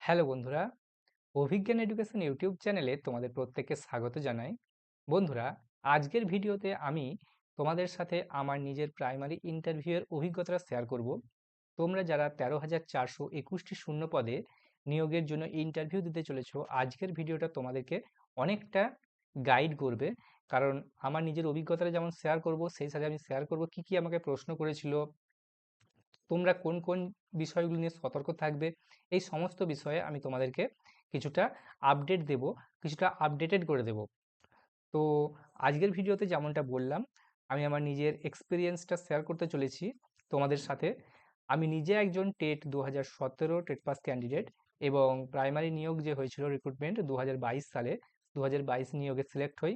Hello বন্ধুরা, অভিজ্ঞান education YouTube চ্যানেলে তোমাদের প্রত্যেককে স্বাগত জানাই। বন্ধুরা, আজকের ভিডিওতে আমি তোমাদের সাথে আমার নিজের প্রাইমারি ইন্টারভিউয়ের অভিজ্ঞতা শেয়ার করব। তোমরা যারা 13,421টি শূন্য পদে নিয়োগের জন্য ইন্টারভিউ দিতে চলেছো, আজকের ভিডিওটা তোমাদেরকে অনেকটা গাইড করবে। কারণ আমার নিজের অভিজ্ঞতাটা যেমন শেয়ার করব, সেই সাথে আমি শেয়ার করব কি কি আমাকে প্রশ্ন করেছিল, তোমরা কোন কোন বিষয়গুলো নিয়ে সতর্ক থাকবে। এই সমস্ত বিষয়ে আমি তোমাদেরকে কিছুটা আপডেট দেব, কিছুটা আপডেটেড করে দেব। তো আজকের ভিডিওতে যেমনটা বললাম, আমি আমার নিজের এক্সপিরিয়েন্সটা শেয়ার করতে চলেছি তোমাদের সাথে। আমি নিজে একজন টেট 2017 টেট পাস ক্যান্ডিডেট, এবং প্রাইমারি নিয়োগ যে হয়েছিল রিক্রুটমেন্ট 2022 সালে, 2022 নিয়োগে সিলেক্ট হই।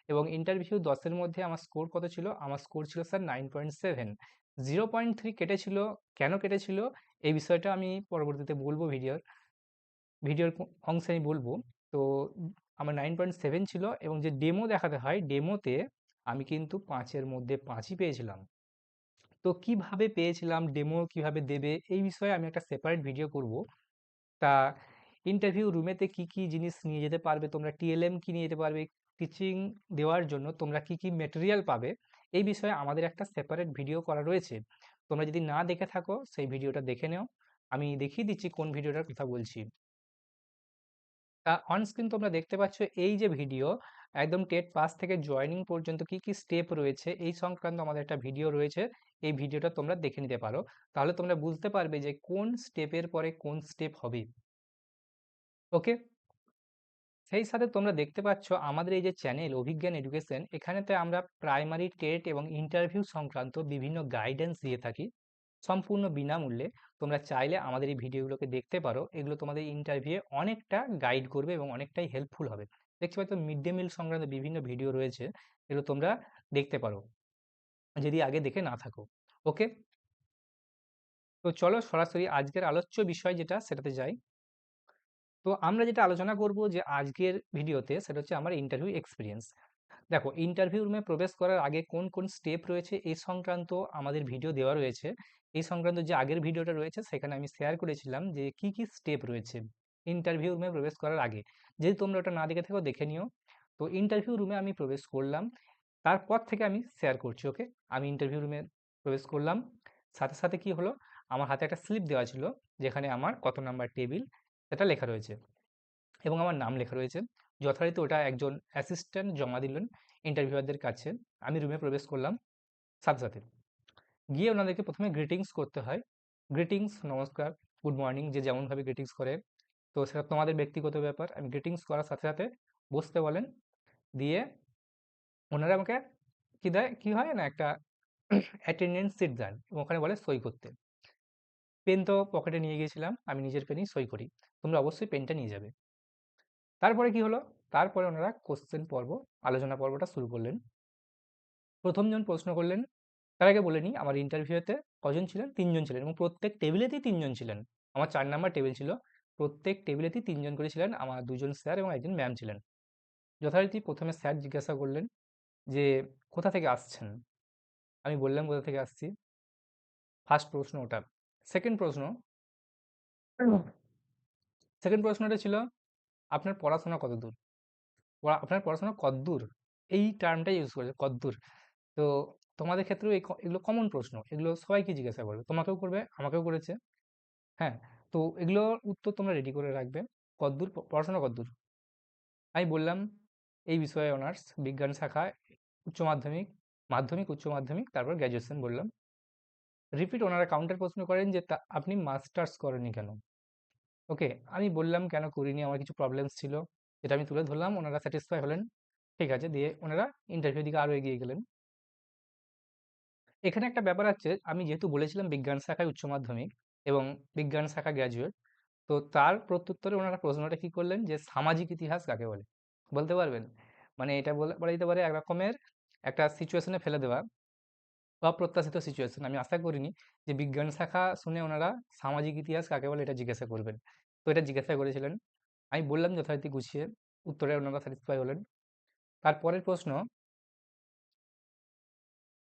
এবং ইন্টারভিউ 10-এর মধ্যে আমার স্কোর কত ছিল? আমার স্কোর ছিল স্যার 9.7। 0.3 কেটেছিল। কেন কেটেছিল এই বিষয়টা আমি পরবর্তীতে বলবো, ভিডিওর অংশে আমি বলবো। তো আমার 9.7 ছিল, এবং যে ডেমো দেখাতে হয়, ডেমোতে আমি কিন্তু 5-এর মধ্যে 5ই পেয়েছিলাম। তো কিভাবে পেয়েছিলাম, ডেমো কিভাবে দেবে, এই বিষয়ে আমি একটা সেপারেট ভিডিও করব। তা ইন্টারভিউ রুমেতে কি কি জিনিস নিয়ে যেতে পারবে তোমরা, টিএলএম কি নিয়ে যেতে পারবে, টিচিং দেওয়ার জন্য তোমরা কি কি মেটেরিয়াল পাবে, এই বিষয়ে আমাদের একটা সেপারেট ভিডিও করা রয়েছে। তোমরা যদি না দেখে থাকো সেই ভিডিওটা দেখে নাও। আমি দেখিয়ে দিচ্ছি কোন ভিডিওটার কথা বলছি। অন স্ক্রিন তোমরা দেখতে পাচ্ছ এই যে ভিডিও, একদম টেট পাস থেকে জয়েনিং পর্যন্ত কি কি স্টেপ রয়েছে এই সংক্রান্ত আমাদের একটা ভিডিও রয়েছে। এই ভিডিওটা তোমরা দেখে নিতে পারো, তাহলে তোমরা বুঝতে পারবে যে কোন স্টেপের পরে কোন স্টেপ হবে। ওকে, সেই সাথে তোমরা দেখতে পাচ্ছ আমাদের এই যে চ্যানেল অভিজ্ঞান এডুকেশন, এখানেতে আমরা প্রাইমারি টেট এবং ইন্টারভিউ সংক্রান্ত বিভিন্ন গাইডেন্স দিয়ে থাকি সম্পূর্ণ বিনামূল্যে। তোমরা চাইলে আমাদের এই ভিডিওগুলোকে দেখতে পারো, এগুলো তোমাদের ইন্টারভিউয়ে অনেকটা গাইড করবে এবং অনেকটাই হেল্পফুল হবে। দেখতে পাচ্ছ মিড ডে মিল সংক্রান্ত বিভিন্ন ভিডিও রয়েছে, এগুলো তোমরা দেখতে পারো যদি আগে দেখে না থাকো। ওকে, তো চলো সরাসরি আজকের আলোচ্য বিষয় যেটা সেটাতে যাই। তো আমরা যেটা আলোচনা করব যে আজকের ভিডিওতে, সেটা হচ্ছে আমার ইন্টারভিউ এক্সপিরিয়েন্স। দেখো, ইন্টারভিউ রুমে প্রবেশ করার আগে কোন কোন স্টেপ রয়েছে এই সংক্রান্ত আমাদের ভিডিও দেওয়া রয়েছে। এই সংক্রান্ত যে আগের ভিডিওটা রয়েছে সেখানে আমি শেয়ার করেছিলাম যে কি কি স্টেপ রয়েছে ইন্টারভিউ রুমে প্রবেশ করার আগে। যদি তোমরা ওটা না দেখে থাকো দেখে নিও। তো ইন্টারভিউ রুমে আমি প্রবেশ করলাম, তারপর থেকে আমি শেয়ার করছি। ওকে, আমি ইন্টারভিউ রুমে প্রবেশ করলাম, সাথে সাথে কি হলো, আমার হাতে একটা স্লিপ দেওয়া ছিল যেখানে আমার কত নাম্বার টেবিল সেটা লেখা রয়েছে এবং আমার নাম লেখা রয়েছে। যথারীতি ওটা একজন অ্যাসিস্ট্যান্ট জমা দিলেন ইন্টারভিউয়ারদের কাছে। আমি রুমে প্রবেশ করলাম, সাথে সাথে গিয়ে ওনাদেরকে প্রথমে গ্রিটিংস করতে হয়। গ্রিটিংস, নমস্কার, গুড মর্নিং, যে যেমনভাবে গ্রিটিংস করে। তো সেটা তোমাদের ব্যক্তিগত ব্যাপার। আমি গ্রিটিংস করার সাথে সাথে বসতে বলেন, দিয়ে ওনারা আমাকে কি দেয়, কি হয় না, একটা অ্যাটেন্ডেন্স সিট দেন এবং ওখানে বলে সই করতে। পেন তো পকেটে নিয়ে গিয়েছিলাম, আমি নিজের পেনেই সই করি। তোমরা অবশ্যই পেনটা নিয়ে যাবে। তারপরে কি হলো, তারপরে ওনারা কোশ্চেন পর্ব, আলোচনা পর্বটা শুরু করলেন। প্রথমজন প্রশ্ন করলেন, তার আগে বলে নিই আমার ইন্টারভিউতে কজন ছিলেন, 3জন ছিলেন, এবং প্রত্যেক টেবিলেতেই 3জন ছিলেন। আমার 4 নাম্বার টেবিল ছিল, প্রত্যেক টেবিলেতেই 3জন করে ছিলেন, আমার 2জন স্যার এবং একজন ম্যাম ছিলেন। যথারীতি প্রথমে স্যার জিজ্ঞাসা করলেন যে কোথা থেকে আসছেন। আমি বললাম কোথা থেকে আসছি। ফার্স্ট প্রশ্ন ওটা। সেকেন্ড প্রশ্ন, সেকেন্ড প্রশ্নটা ছিল আপনার পড়াশোনা কতদূর, আপনার পড়াশোনা কতদূর, এই টার্মটা ইউজ করেছে, কতদূর। তো তোমাদের ক্ষেত্রেও এগুলো কমন প্রশ্ন, এগুলো সবাইকে জিজ্ঞাসা করবে, তোমাকেও করবে, আমাকেও করেছে। হ্যাঁ, তো এগুলোর উত্তর তোমরা রেডি করে রাখবে। কতদূর পড়াশোনা কতদূর, আমি বললাম এই বিষয়ে অনার্স বিজ্ঞান শাখায়, উচ্চ মাধ্যমিক, মাধ্যমিক, উচ্চ মাধ্যমিক, তারপর গ্র্যাজুয়েশন বললাম। রিপিট ওনারা কাউন্টার প্রশ্ন করেন যে আপনি মাস্টার্স করেননি কেন। ওকে, আমি বললাম কেন করিনি, আমার কিছু প্রবলেমস ছিল, যেটা আমি তুলে ধরলাম। ওনারা স্যাটিসফাই হলেন, ঠিক আছে, দিয়ে ওনারা ইন্টারভিউ দিকে আরও এগিয়ে গেলেন। এখানে একটা ব্যাপার আছে, আমি যেহেতু বলেছিলাম বিজ্ঞান শাখায় উচ্চ মাধ্যমিক এবং বিজ্ঞান শাখা গ্র্যাজুয়েট, তো তার প্রত্যুত্তরে ওনারা প্রশ্নটা কি করলেন যে সামাজিক ইতিহাস কাকে বলে, বলতে পারবেন? মানে এটা বলা যেতে পারে এক রকমের একটা সিচুয়েশনে ফেলে দেওয়া, অপ্রত্যাশিত সিচুয়েশন। আমি আশা করিনি যে বিজ্ঞান শাখা শুনে ওনারা সামাজিক ইতিহাস কাকে বলে এটা জিজ্ঞাসা করবেন। তো এটা জিজ্ঞাসা করেছিলেন, আমি বললাম যথারীতি গুছিয়ে, উত্তরে ওনারা স্যাটিসফাই হলেন। তারপরের প্রশ্ন,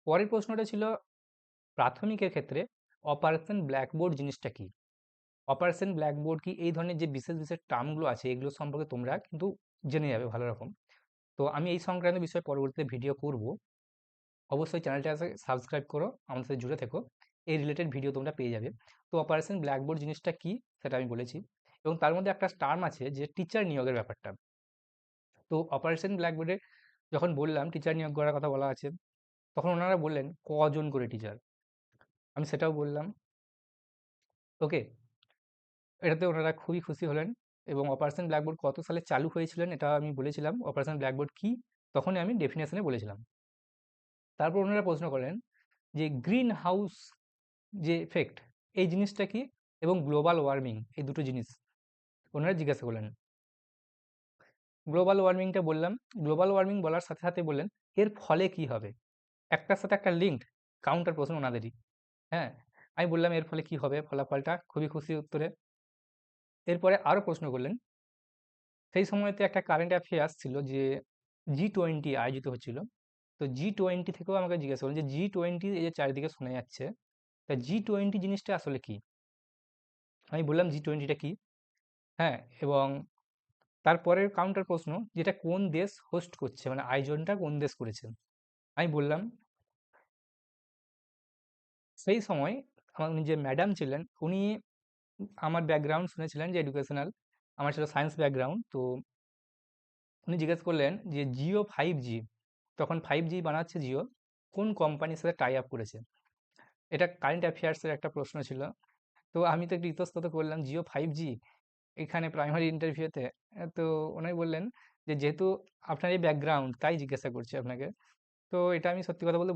পরের প্রশ্নটা ছিল প্রাথমিকের ক্ষেত্রে অপারেশন ব্ল্যাকবোর্ড জিনিসটা কি। অপারেশন ব্ল্যাকবোর্ড কি, এই ধরনের যে বিশেষ বিশেষ টার্মগুলো আছে এগুলো সম্পর্কে তোমরা কিন্তু জেনে যাবে ভালো রকম। তো আমি এই সংক্রান্ত বিষয়ে পরবর্তীতে ভিডিও করব। অবশ্যই চ্যানেলটাকে সাবস্ক্রাইব করো, আমাদের সাথে জুড়ে থেকো, এই রিলেটেড ভিডিও তোমরা পেয়ে যাবে। তো অপারেশন ব্ল্যাকবোর্ড জিনিসটা কি সেটা আমি বলেছি, এবং তার মধ্যে একটা টার্ম আছে যে টিচার নিয়োগের ব্যাপারটা। তো অপারেশন ব্ল্যাকবোর্ডে যখন বললাম টিচার নিয়োগ করার কথা বলা আছে, তখন ওনারা বললেন কজন করে টিচার, আমি সেটাও বললাম। ওকে, এটাতে ওনারা খুবই খুশি হলেন, এবং অপারেশন ব্ল্যাকবোর্ড কত সালে চালু হয়েছিলেন এটা আমি বলেছিলাম, অপারেশন ব্ল্যাকবোর্ড কি তখনই আমি ডেফিনেশনে বলেছিলাম। তারপর ওনারা প্রশ্ন করেন যে গ্রিন হাউস যে এফেক্ট, এই জিনিসটা কি, এবং গ্লোবাল ওয়ার্মিং, এই দুটো জিনিস ওনারা জিজ্ঞাসা করলেন। গ্লোবাল ওয়ার্মিংটা বললাম, গ্লোবাল ওয়ার্মিং বলার সাথে সাথে বললেন এর ফলে কি হবে, একটার সাথে একটা লিঙ্কড কাউন্টার প্রশ্ন ওনাদেরই। হ্যাঁ, আমি বললাম এর ফলে কি হবে ফলাফলটা, খুবই খুশি উত্তরে। এরপরে আরও প্রশ্ন করলেন, সেই সময়তে একটা কারেন্ট অ্যাফেয়ার্স ছিল যে G20 আয়োজিত হচ্ছিল। তো G20 থেকেও আমাকে জিজ্ঞাসা করলেন যে G20 এই যে চারিদিকে শোনা যাচ্ছে, তা G20 জিনিসটা আসলে কি। আমি বললাম G20টা কি। হ্যাঁ, এবং তারপরের কাউন্টার প্রশ্ন, যেটা কোন দেশ হোস্ট করছে, মানে আয়োজনটা কোন দেশ করেছে। আমি বললাম। সেই সময় আমার উনি যে ম্যাডাম ছিলেন উনি আমার ব্যাকগ্রাউন্ড শুনেছিলেন যে এডুকেশনাল, আমার ছিল সায়েন্স ব্যাকগ্রাউন্ড। তো উনি জিজ্ঞেস করলেন যে জিও 5G, তখন 5G বানাচ্ছে জিও, কোন কোম্পানির সাথে টাই আপ করেছে। এটা কারেন্ট অ্যাফেয়ার্সের একটা প্রশ্ন ছিল। তো আমি তো একটু ইতস্তত করলাম, জিও 5G এখানে প্রাইমারি ইন্টারভিউতে। তো উনি বললেন যে যেহেতু আপনার এই ব্যাকগ্রাউন্ড তাই জিজ্ঞাসা করছি আপনাকে। তো এটা আমি সত্যি কথা বলতে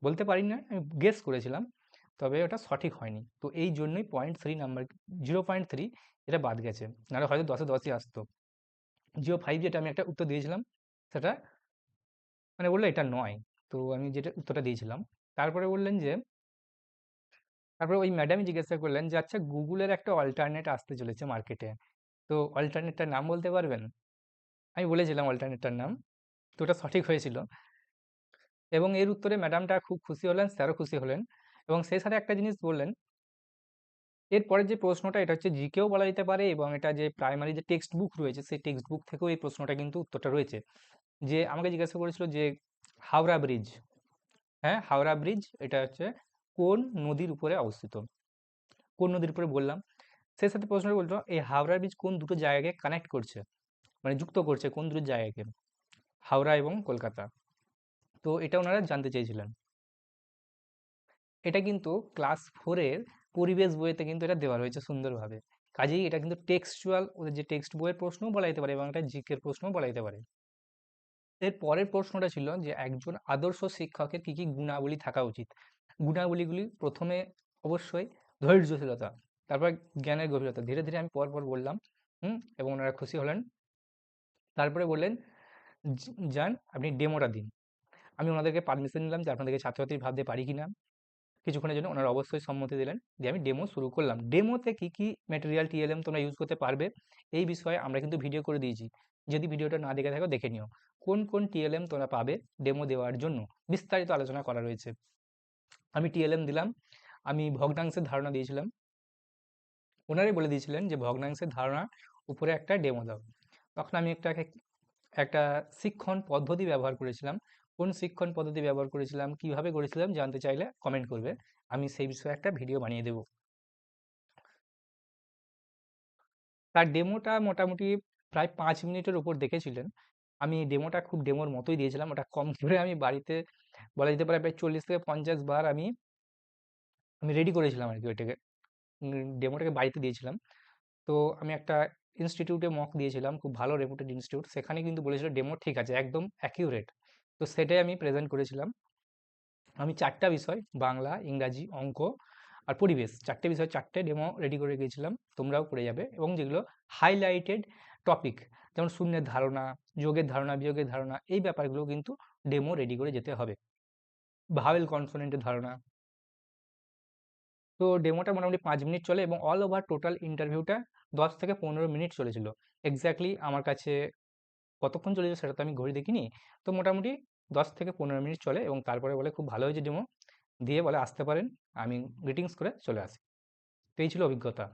বলতে পারিনি না, আমি গেস করেছিলাম, তবে ওটা সঠিক হয়নি। তো এই জন্যই 0.3 নাম্বার, 0.3 এটা বাদ গেছে, নাহলে হয়তো 10-এ 10ই আসতো। জিও 5 যেটা আমি একটা উত্তর দিয়েছিলাম, সেটা মানে বললো এটা নয়। তো আমি যেটা উত্তরটা দিয়েছিলাম, তারপরে বললেন যে, তারপরে ওই ম্যাডামই জিজ্ঞাসা করলেন যে আচ্ছা গুগলের একটা অল্টারনেট আসতে চলেছে মার্কেটে, তো অল্টারনেটটার নাম বলতে পারবেন। আমি বলেছিলাম অল্টারনেটটার নাম, তো ওটা সঠিক হয়েছিল। এবং এর উত্তরে ম্যাডামটা খুব খুশি হলেন, স্যারও খুশি হলেন, এবং সেই সাথে একটা জিনিস বললেন। এরপরের যে প্রশ্নটা এটা হচ্ছে জিকেও বলা যেতে পারে, এবং এটা যে প্রাইমারি যে টেক্সট বুক রয়েছে সেই টেক্সট বুক থেকেও এই প্রশ্নটা কিন্তু উত্তরটা রয়েছে। যে আমাকে জিজ্ঞাসা করেছিল যে হাওড়া ব্রিজ, হ্যাঁ হাওড়া ব্রিজ এটা হচ্ছে কোন নদীর উপরে অবস্থিত, কোন নদীর উপরে বললাম। সেই সাথে প্রশ্নটা বলতো এই হাওড়া ব্রিজ কোন দুটো জায়গাকে কানেক্ট করছে, মানে যুক্ত করছে কোন দুটো জায়গাকে, হাওড়া এবং কলকাতা। তো এটা ওনারা জানতে চেয়েছিলেন। এটা কিন্তু ক্লাস 4-এর পরিবেশ বইতে কিন্তু এটা দেওয়া রয়েছে সুন্দরভাবে। কাজেই এটা কিন্তু টেক্সচুয়াল, ওদের যে টেক্সট বইয়ের প্রশ্নও বলা যেতে পারে, এবং এটা জিকের প্রশ্নও বলা যেতে পারে। এর পরের প্রশ্নটা ছিল যে একজন আদর্শ শিক্ষকের কি কি গুণাবলী থাকা উচিত। গুণাবলীগুলি প্রথমে অবশ্যই ধৈর্যশীলতা, তারপর জ্ঞানের গভীরতা, ধীরে ধীরে আমি পর বললাম। এবং ওনারা খুশি হলেন। তারপরে বললেন যান আপনি ডেমোটা দিন। আমি ওনাদেরকে পারমিশন নিলাম যে আপনাদেরকে ছাত্রছাত্রী ভাবতে পারি কিনা। কিছুক্ষণের জন্য ওনারা অবশ্যই সম্মতি দিলেন, দিয়ে আমি ডেমো শুরু করলাম। ডেমোতে কি কি ম্যাটেরিয়াল টিএলএম তোমরা ইউজ করতে পারবে এই বিষয়ে আমরা কিন্তু ভিডিও করে দিয়েছি, যদি ভিডিওটা না দেখে থাকো দেখে নিও। কোন কোন টিএলএম তোমরা পাবে ডেমো দেওয়ার জন্য বিস্তারিত আলোচনা করা রয়েছে। আমি টিএলএম দিলাম, আমি ভগ্নাংশের ধারণা দিয়েছিলাম, ওনারাই বলে দিয়েছিলেন যে ভগ্নাংশের ধারণা উপরে একটা ডেমো দাও। তখন আমি একটা শিক্ষণ পদ্ধতি ব্যবহার করেছিলাম। কোন শিক্ষণ পদ্ধতি ব্যবহার করেছিলাম, কিভাবে করেছিলাম জানতে চাইলে কমেন্ট করবে, আমি সেই বিষয়ে একটা ভিডিও বানিয়ে দেব। তার ডেমোটা মোটামুটি প্রায় 5 মিনিটের উপর দেখেছিলেন। আমি ডেমোটা খুব ডেমোর মতোই দিয়েছিলাম, ওটা কম করে আমি বাড়িতে বলা যেতে পারে প্রায় 40 থেকে 50 বার আমি রেডি করেছিলাম আর কি ওইটাকে, ডেমোটাকে বাড়িতে দিয়েছিলাম। তো আমি একটা ইনস্টিটিউটে মক দিয়েছিলাম, খুব ভালো রেপুটেড ইনস্টিটিউট, সেখানে কিন্তু বলেছিল ডেমো ঠিক আছে একদম অ্যাকিউরেট। তো সেটাই আমি প্রেজেন্ট করেছিলাম। আমি 4টা বিষয়, বাংলা, ইংরাজি, অঙ্ক আর পরিবেশ, 4টে বিষয় 4টে ডেমো রেডি করে গিয়েছিলাম, তোমরাও করে যাবে। এবং যেগুলো হাইলাইটেড টপিক, যেমন শূন্যের ধারণা, যোগের ধারণা, বিয়োগের ধারণা, এই ব্যাপারগুলো কিন্তু ডেমো রেডি করে যেতে হবে। ভাওয়েল কনসোনেন্টের ধারণা। তো ডেমোটা মোটামুটি 5 মিনিট চলে, এবং অল ওভার টোটাল ইন্টারভিউটা 10 থেকে 15 মিনিট চলেছিল। এক্স্যাক্টলি আমার কাছে কতক্ষণ চলেছে সেটা তো আমি ঘড়ি দেখিনি। তো মোটামুটি 10 থেকে 15 মিনিট চলে, এবং তারপরে বলে খুব ভালো হয়েছে ডেমো, দিয়ে বলে আসতে পারেন। আমি গ্রিটিংস করে চলে আসি। তো তো এই ছিল অভিজ্ঞতা।